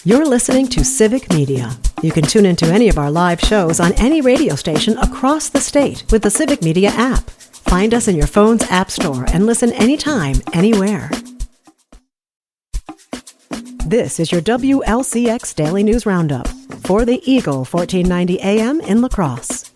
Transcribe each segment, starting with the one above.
You're listening to Civic Media. You can tune into any of our live shows on any radio station across the state with the Civic Media app. Find us in your phone's app store and listen anytime, anywhere. This is your WLCX Daily News Roundup for the Eagle 1490 AM in La Crosse.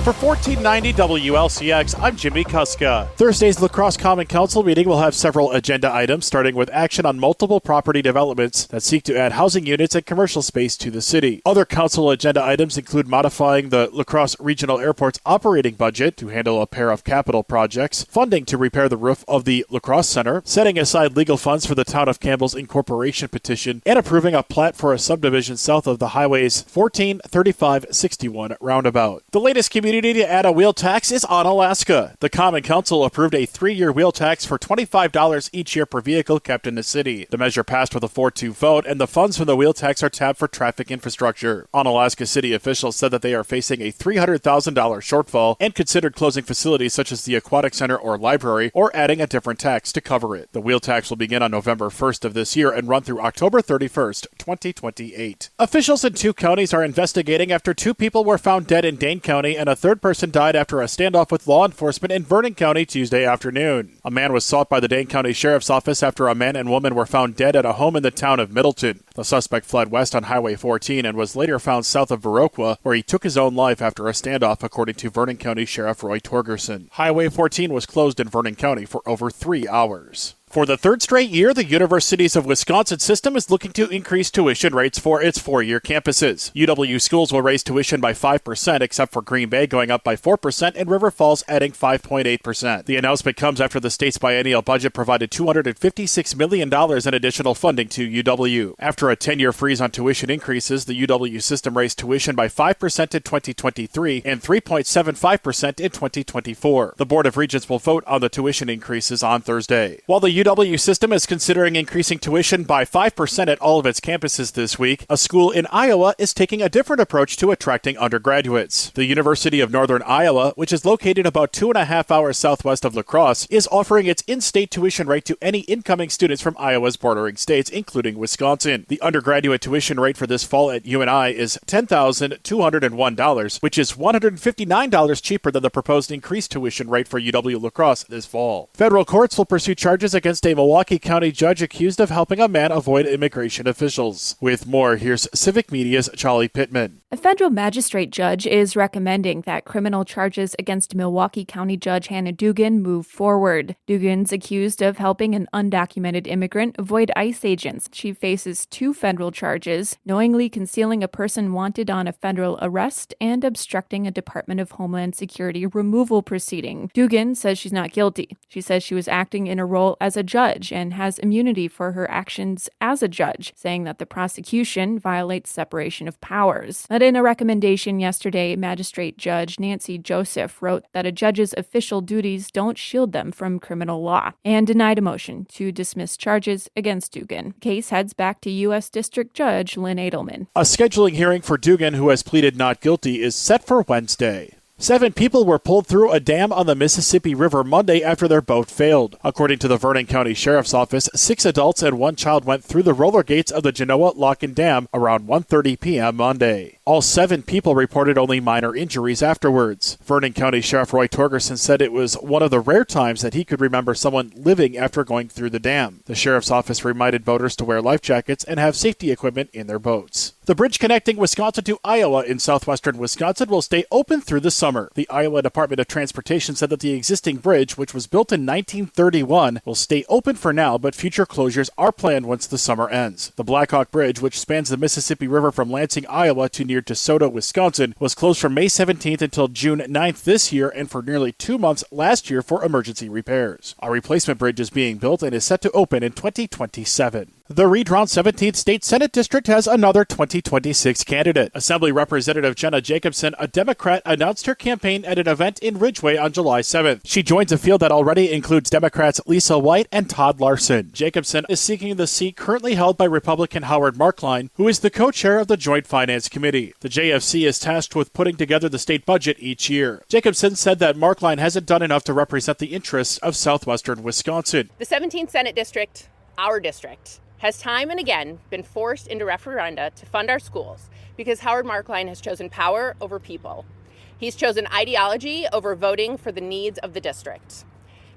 For 1490 WLCX, I'm Jimmy Kuska. Thursday's La Crosse Common Council meeting will have several agenda items, starting with action on multiple property developments that seek to add housing units and commercial space to the city. Other council agenda items include modifying the La Crosse Regional Airport's operating budget to handle a pair of capital projects, funding to repair the roof of the La Crosse Center, setting aside legal funds for the Town of Campbell's incorporation petition, and approving a plat for a subdivision south of the highway's 143561 roundabout. The latest community to add a wheel tax is Onalaska. The Common Council approved a 3-year wheel tax for $25 each year per vehicle kept in the city. The measure passed with a 4-2 vote, and the funds from the wheel tax are tapped for traffic infrastructure. Onalaska city officials said that they are facing a $300,000 shortfall and considered closing facilities such as the Aquatic Center or library or adding a different tax to cover it. The wheel tax will begin on November 1st of this year and run through October 31st, 2028. Officials in 2 counties are investigating after 2 people were found dead in Dane County and a third person died after a standoff with law enforcement in Vernon County Tuesday afternoon. A man was sought by the Dane County Sheriff's Office after a man and woman were found dead at a home in the town of Middleton. The suspect fled west on Highway 14 and was later found south of Viroqua, where he took his own life after a standoff, according to Vernon County Sheriff Roy Torgerson. Highway 14 was closed in Vernon County for over 3 hours. For the 3rd straight year, the Universities of Wisconsin system is looking to increase tuition rates for its 4-year campuses. UW schools will raise tuition by 5%, except for Green Bay going up by 4% and River Falls adding 5.8%. The announcement comes after the state's biennial budget provided $256 million in additional funding to UW. After a 10-year freeze on tuition increases, the UW system raised tuition by 5% in 2023 and 3.75% in 2024. The Board of Regents will vote on the tuition increases on Thursday. While the UW system is considering increasing tuition by 5% at all of its campuses this week, a school in Iowa is taking a different approach to attracting undergraduates. The University of Northern Iowa, which is located about 2.5 hours southwest of La Crosse, is offering its in-state tuition rate to any incoming students from Iowa's bordering states, including Wisconsin. The undergraduate tuition rate for this fall at UNI is $10,201, which is $159 cheaper than the proposed increased tuition rate for UW La Crosse this fall. Federal courts will pursue charges against a Milwaukee County judge accused of helping a man avoid immigration officials. With more, here's Civic Media's Charlie Pittman. A federal magistrate judge is recommending that criminal charges against Milwaukee County Judge Hannah Dugan move forward. Dugan's accused of helping an undocumented immigrant avoid ICE agents. She faces 2 federal charges: knowingly concealing a person wanted on a federal arrest and obstructing a Department of Homeland Security removal proceeding. Dugan says she's not guilty. She says she was acting in a role as a judge and has immunity for her actions as a judge, saying that the prosecution violates separation of powers. But in a recommendation yesterday, Magistrate Judge Nancy Joseph wrote that a judge's official duties don't shield them from criminal law and denied a motion to dismiss charges against Dugan. The case heads back to U.S. District Judge Lynn Edelman. A scheduling hearing for Dugan, who has pleaded not guilty, is set for Wednesday. 7 people were pulled through a dam on the Mississippi River Monday after their boat failed. According to the Vernon County Sheriff's Office, 6 adults and 1 child went through the roller gates of the Genoa Lock and Dam around 1:30 p.m. Monday. All 7 people reported only minor injuries afterwards. Vernon County Sheriff Roy Torgerson said it was one of the rare times that he could remember someone living after going through the dam. The Sheriff's Office reminded boaters to wear life jackets and have safety equipment in their boats. The bridge connecting Wisconsin to Iowa in southwestern Wisconsin will stay open through the summer. The Iowa Department of Transportation said that the existing bridge, which was built in 1931, will stay open for now, but future closures are planned once the summer ends. The Blackhawk Bridge, which spans the Mississippi River from Lansing, Iowa to near DeSoto, Wisconsin, was closed from May 17th until June 9th this year and for nearly 2 months last year for emergency repairs. A replacement bridge is being built and is set to open in 2027. The redrawn 17th State Senate District has another 2026 candidate. Assembly Representative Jenna Jacobson, a Democrat, announced her campaign at an event in Ridgeway on July 7th. She joins a field that already includes Democrats Lisa White and Todd Larson. Jacobson is seeking the seat currently held by Republican Howard Markline, who is the co-chair of the Joint Finance Committee. The JFC is tasked with putting together the state budget each year. Jacobson said that Markline hasn't done enough to represent the interests of southwestern Wisconsin. The 17th Senate District, our district, has time and again been forced into referenda to fund our schools because Howard Markline has chosen power over people. He's chosen ideology over voting for the needs of the district.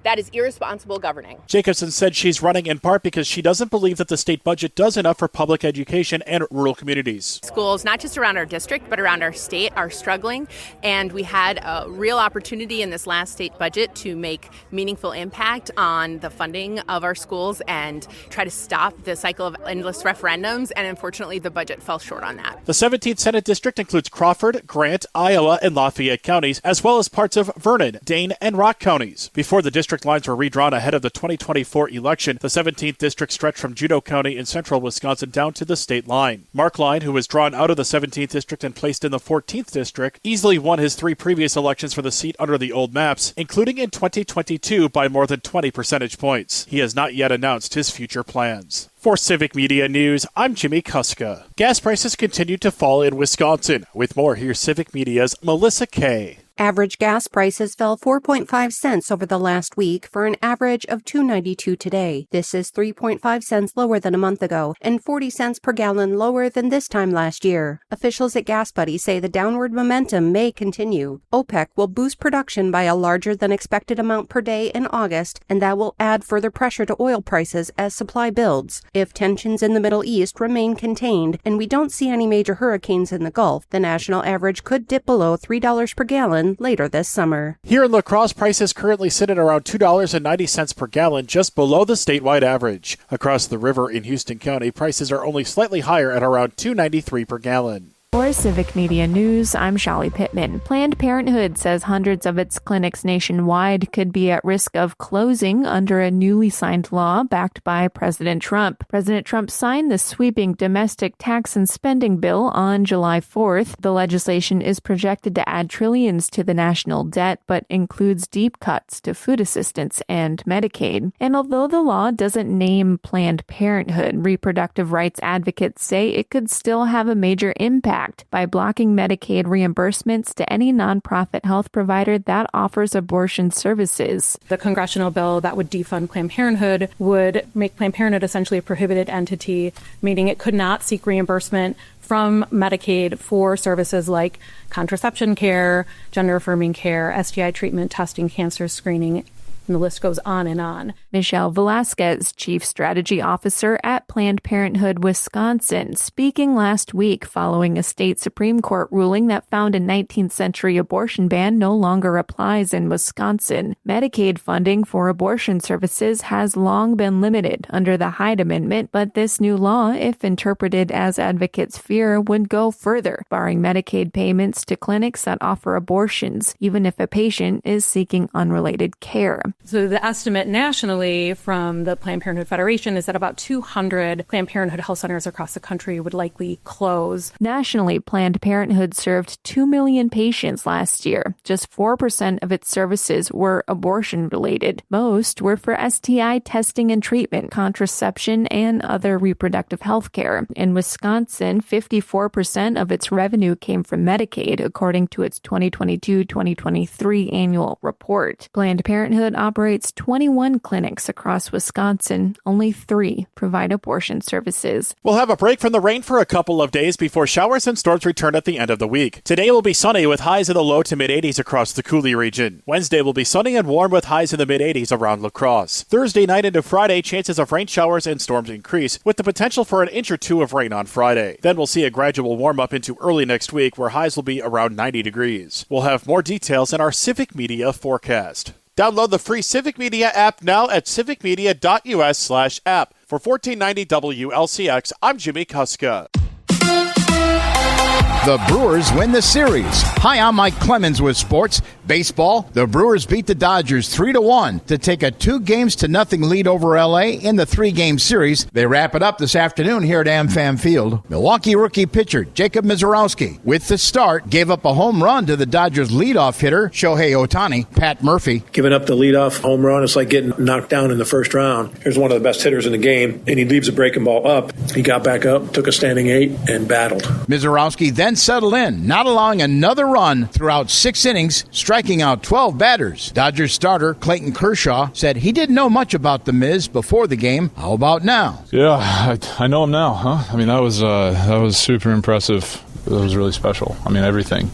That is irresponsible governing. Jacobson said she's running in part because she doesn't believe that the state budget does enough for public education and rural communities. Schools, not just around our district, but around our state, are struggling. And we had a real opportunity in this last state budget to make meaningful impact on the funding of our schools and try to stop the cycle of endless referendums. And unfortunately, the budget fell short on that. The 17th Senate District includes Crawford, Grant, Iowa, and Lafayette counties, as well as parts of Vernon, Dane, and Rock counties. Before the district lines were redrawn ahead of the 2024 election, the 17th district stretched from Juneau County in central Wisconsin down to the state line. Markline, who was drawn out of the 17th district and placed in the 14th district, easily won his 3 previous elections for the seat under the old maps, including in 2022 by more than 20 percentage points. He has not yet announced his future plans. For Civic Media News, I'm Jimmy Kuska. Gas prices continue to fall in Wisconsin. With more, here's Civic Media's Melissa Kay. Average gas prices fell 4.5 cents over the last week for an average of $2.92 today. This is 3.5 cents lower than a month ago and 40 cents per gallon lower than this time last year. Officials at Gas Buddy say the downward momentum may continue. OPEC will boost production by a larger than expected amount per day in August, and that will add further pressure to oil prices as supply builds. If tensions in the Middle East remain contained and we don't see any major hurricanes in the Gulf, the national average could dip below $3 per gallon later this summer. Here in La Crosse, prices currently sit at around $2.90 per gallon, just below the statewide average. Across the river in Houston County, prices are only slightly higher at around $2.93 per gallon. For Civic Media News, I'm Shallie Pittman. Planned Parenthood says hundreds of its clinics nationwide could be at risk of closing under a newly signed law backed by President Trump. President Trump signed the sweeping domestic tax and spending bill on July 4th. The legislation is projected to add trillions to the national debt, but includes deep cuts to food assistance and Medicaid. And although the law doesn't name Planned Parenthood, reproductive rights advocates say it could still have a major impact by blocking Medicaid reimbursements to any nonprofit health provider that offers abortion services. The congressional bill that would defund Planned Parenthood would make Planned Parenthood essentially a prohibited entity, meaning it could not seek reimbursement from Medicaid for services like contraception care, gender-affirming care, STI treatment, testing, cancer screening, and the list goes on and on. Michelle Velasquez, Chief Strategy Officer at Planned Parenthood Wisconsin, speaking last week following a state Supreme Court ruling that found a 19th century abortion ban no longer applies in Wisconsin. Medicaid funding for abortion services has long been limited under the Hyde Amendment, but this new law, if interpreted as advocates fear, would go further, barring Medicaid payments to clinics that offer abortions, even if a patient is seeking unrelated care. So the estimate nationally from the Planned Parenthood Federation is that about 200 Planned Parenthood health centers across the country would likely close. Nationally, Planned Parenthood served 2 million patients last year. Just 4% of its services were abortion-related. Most were for STI testing and treatment, contraception, and other reproductive health care. In Wisconsin, 54% of its revenue came from Medicaid, according to its 2022-2023 annual report. Planned Parenthood operates 21 clinics across Wisconsin. Only 3 provide abortion services. We'll have a break from the rain for a couple of days before showers and storms return at the end of the week. Today will be sunny with highs in the low to mid-80s across the Coulee region. Wednesday will be sunny and warm with highs in the mid-80s around La Crosse. Thursday night into Friday, chances of rain showers and storms increase, with the potential for an inch or 2 of rain on Friday. Then we'll see a gradual warm-up into early next week where highs will be around 90 degrees. We'll have more details in our Civic Media forecast. Download the free Civic Media app now at civicmedia.us/app. For $14.90 WLCX, I'm Jimmy Kuska. The Brewers win the series. Hi, I'm Mike Clemens with sports. Baseball, the Brewers beat the Dodgers 3-1 to take a 2-0 lead over L.A. in the 3-game series. They wrap it up this afternoon here at AmFam Field. Milwaukee rookie pitcher Jacob Mizorowski, with the start, gave up a home run to the Dodgers leadoff hitter Shohei Ohtani. Pat Murphy. Giving up the leadoff home run, it's like getting knocked down in the first round. Here's one of the best hitters in the game, and he leaves a breaking ball up. He got back up, took a standing 8, and battled. Mizorowski then settled in, not allowing another run throughout 6 innings, striking out 12 batters. Dodgers starter Clayton Kershaw said he didn't know much about the Miz before the game. How about now? Yeah, I know him now, huh? I mean, that was super impressive. It was really special. I mean, everything,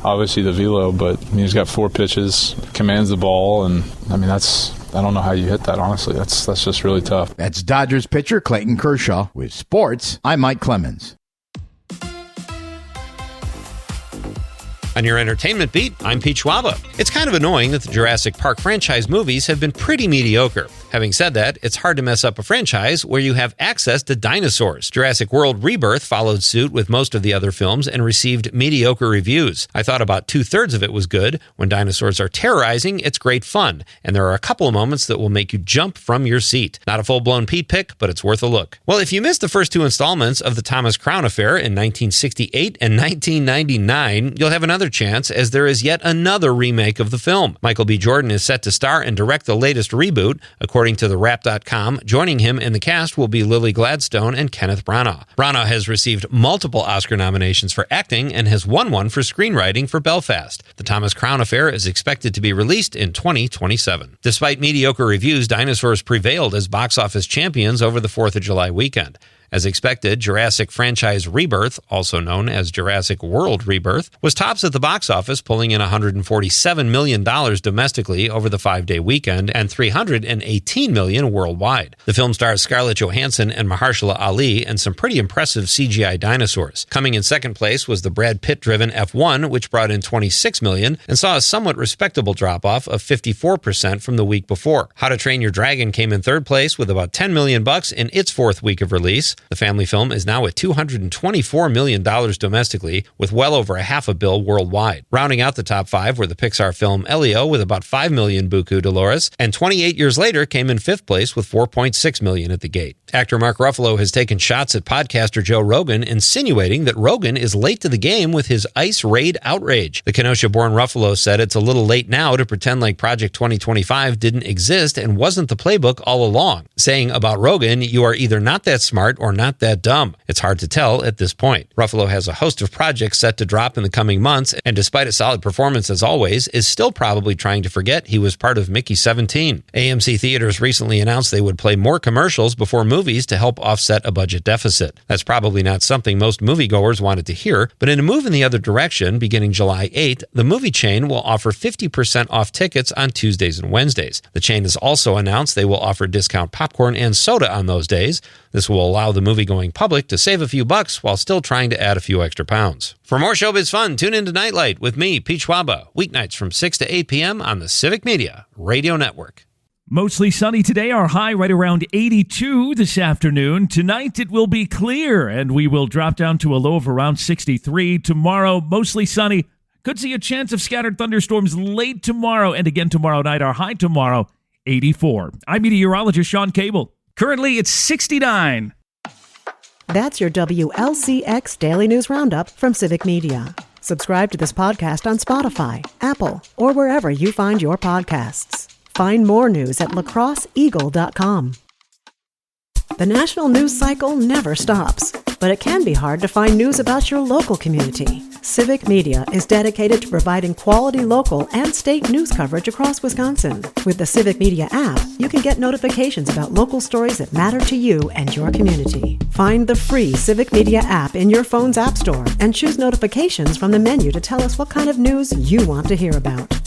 obviously the velo, but he's got 4 pitches, commands the ball, and I mean, I don't know how you hit that, honestly. That's just really tough. That's Dodgers pitcher Clayton Kershaw. With sports, I'm Mike Clemens. On your entertainment beat, I'm Pete Schwaba. It's kind of annoying that the Jurassic Park franchise movies have been pretty mediocre. Having said that, it's hard to mess up a franchise where you have access to dinosaurs. Jurassic World Rebirth followed suit with most of the other films and received mediocre reviews. I thought about 2/3 of it was good. When dinosaurs are terrorizing, it's great fun, and there are a couple of moments that will make you jump from your seat. Not a full-blown Pete pick, but it's worth a look. Well, if you missed the first 2 installments of the Thomas Crown Affair in 1968 and 1999, you'll have another chance, as there is yet another remake of the film. Michael B. Jordan is set to star and direct the latest reboot. According to TheWrap.com, joining him in the cast will be Lily Gladstone and Kenneth Branagh. Branagh has received multiple Oscar nominations for acting and has won one for screenwriting for Belfast. The Thomas Crown Affair is expected to be released in 2027. Despite mediocre reviews, dinosaurs prevailed as box office champions over the 4th of July weekend. As expected, Jurassic franchise Rebirth, also known as Jurassic World Rebirth, was tops at the box office, pulling in $147 million domestically over the 5-day weekend and $318 million worldwide. The film stars Scarlett Johansson and Mahershala Ali and some pretty impressive CGI dinosaurs. Coming in second place was the Brad Pitt-driven F1, which brought in $26 million and saw a somewhat respectable drop-off of 54% from the week before. How to Train Your Dragon came in third place with about $10 million in its 4th week of release. The family film is now at $224 million domestically, with well over $500 million worldwide. Rounding out the top 5 were the Pixar film Elio with about $5 million buku Dolores, and 28 Years Later came in 5th place with $4.6 million at the gate. Actor Mark Ruffalo has taken shots at podcaster Joe Rogan, insinuating that Rogan is late to the game with his ICE raid outrage. The Kenosha-born Ruffalo said it's a little late now to pretend like Project 2025 didn't exist and wasn't the playbook all along, saying about Rogan, "You are either not that smart or not that dumb. It's hard to tell at this point." Ruffalo has a host of projects set to drop in the coming months, and despite a solid performance as always, is still probably trying to forget he was part of Mickey 17. AMC Theaters recently announced they would play more commercials before movies to help offset a budget deficit. That's probably not something most moviegoers wanted to hear, but in a move in the other direction, beginning July 8th, the movie chain will offer 50% off tickets on Tuesdays and Wednesdays. The chain has also announced they will offer discount popcorn and soda on those days. This will allow the movie-going public to save a few bucks while still trying to add a few extra pounds. For more showbiz fun, tune into Nightlight with me, Pete Schwaba, weeknights from 6 to 8 p.m. on the Civic Media Radio Network. Mostly sunny today, our high right around 82 this afternoon. Tonight it will be clear, and we will drop down to a low of around 63. Tomorrow, mostly sunny. Could see a chance of scattered thunderstorms late tomorrow, and again tomorrow night, our high tomorrow, 84. I'm meteorologist Sean Cable. Currently, it's 69. That's your WLCX Daily News Roundup from Civic Media. Subscribe to this podcast on Spotify, Apple, or wherever you find your podcasts. Find more news at lacrosseeagle.com. The national news cycle never stops, but it can be hard to find news about your local community. Civic Media is dedicated to providing quality local and state news coverage across Wisconsin. With the Civic Media app, you can get notifications about local stories that matter to you and your community. Find the free Civic Media app in your phone's app store and choose notifications from the menu to tell us what kind of news you want to hear about.